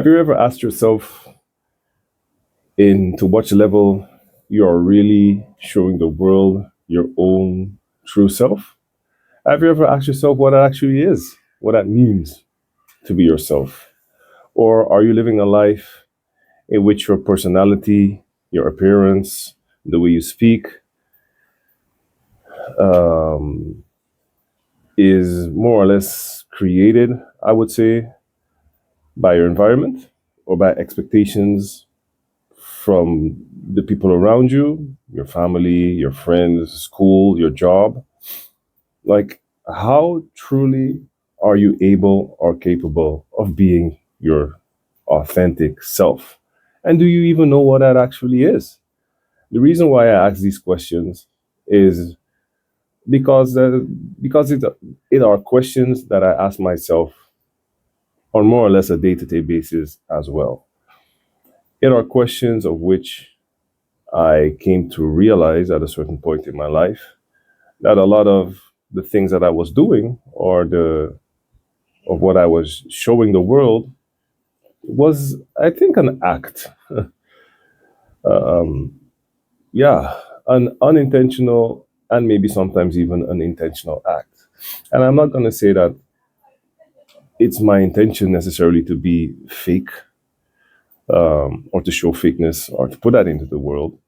Have you ever asked yourself in to what level you are really showing the world your own true self? Have you ever asked yourself what that actually is, what that means to be yourself? Or are you living a life in which your personality, your appearance, the way you speak, um, is more or less created, I would say, by your environment or by expectations from the people around you, your family, your friends, school, your job? Like, how truly are you able or capable of being your authentic self? And do you even know what that actually is? The reason why I ask these questions is because it are questions that I ask myself on more or less a day-to-day basis as well. It are questions of which I came to realize at a certain point in my life that a lot of the things that I was doing or the of what I was showing the world was, I think, an act. um, yeah, an unintentional and maybe sometimes even an intentional act. And I'm not going to say that it's my intention necessarily to be fake, or to show fakeness or to put that into the world.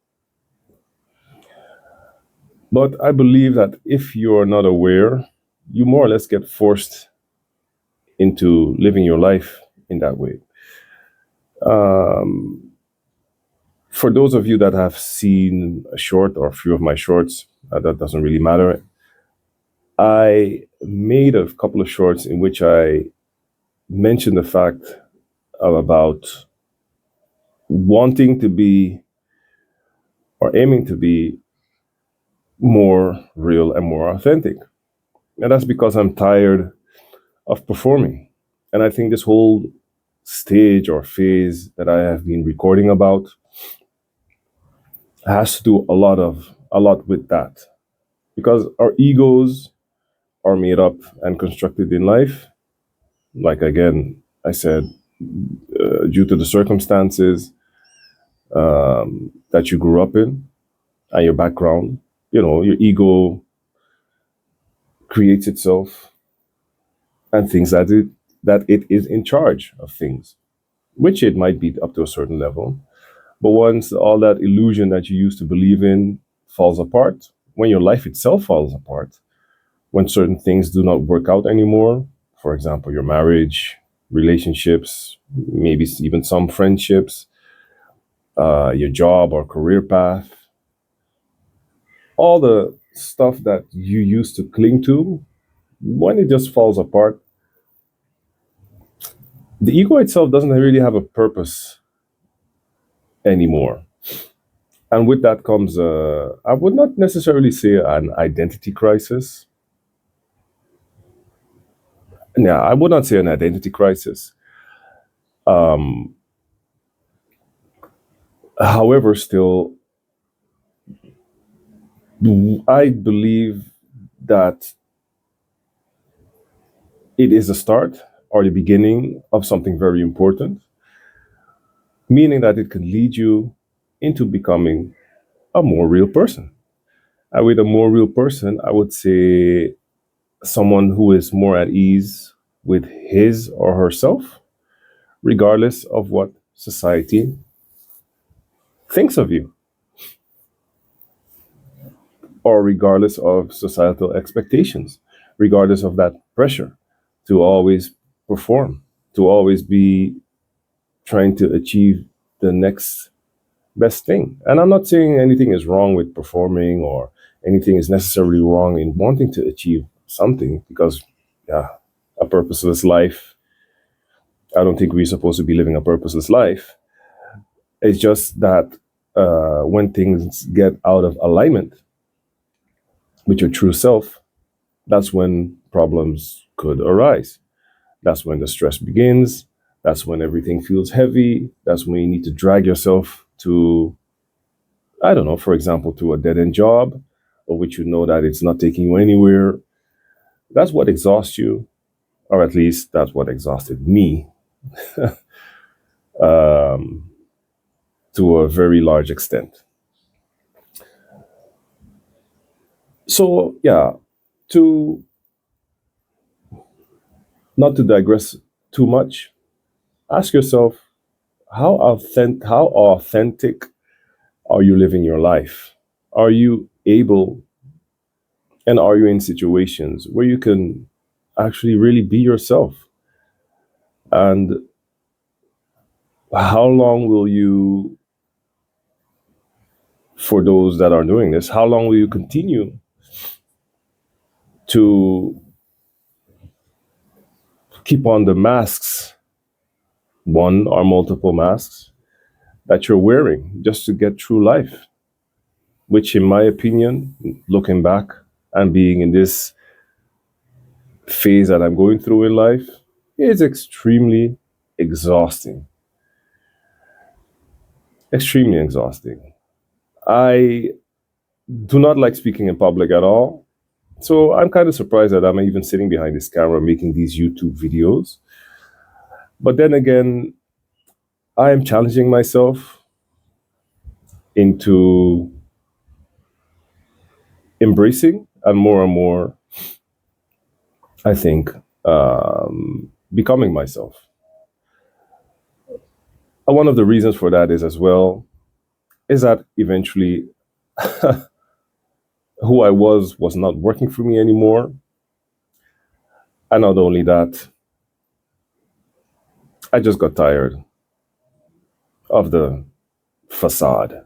But I believe that if you're not aware, you more or less get forced into living your life in that way. Um, for those of you that have seen a short or a few of my shorts, that doesn't really matter. I made a couple of shorts in which I mentioned the fact about wanting to be or aiming to be more real and more authentic. And that's because I'm tired of performing. And I think this whole stage or phase that I have been recording about has to do a lot with that. Because our egos are made up and constructed in life. Like again, I said, due to the circumstances that you grew up in and your background, your ego creates itself and thinks that it is in charge of things, which it might be up to a certain level. But once all that illusion that you used to believe in falls apart, when your life itself falls apart, when certain things do not work out anymore, for example, your marriage, relationships, maybe even some friendships, your job or career path, all the stuff that you used to cling to, when it just falls apart, the ego itself doesn't really have a purpose anymore. And with that comes, I would not necessarily say an identity crisis. Yeah, I would not say an identity crisis. Um, however, still, I believe that it is a start or the beginning of something very important, meaning that it can lead you into becoming a more real person. And with a more real person, I would say someone who is more at ease with his or herself, regardless of what society thinks of you, or regardless of societal expectations, regardless of that pressure to always perform, to always be trying to achieve the next best thing. And I'm not saying anything is wrong with performing or anything is necessarily wrong in wanting to achieve something, because, yeah, a purposeless life, I don't think we're supposed to be living a purposeless life. It's just that when things get out of alignment with your true self, that's when problems could arise. That's when the stress begins. That's when everything feels heavy. That's when you need to drag yourself to, I don't know, for example, to a dead end job, of which you know that it's not taking you anywhere. That's what exhausts you, or at least that's what exhausted me. um, to a very large extent. So, yeah, to not to digress too much, ask yourself how authentic are you living your life? Are you able and are you in situations where you can actually really be yourself? And how long will you, for those that are doing this, how long will you continue to keep on the masks, one or multiple masks that you're wearing just to get through life? Which, in my opinion, looking back and being in this phase that I'm going through in life, is extremely exhausting. Extremely exhausting. I do not like speaking in public at all. So I'm kind of surprised that I'm even sitting behind this camera making these YouTube videos. But then again, I am challenging myself into embracing and more, I think, becoming myself. And one of the reasons for that is as well, is that eventually who I was not working for me anymore. And not only that, I just got tired of the facade.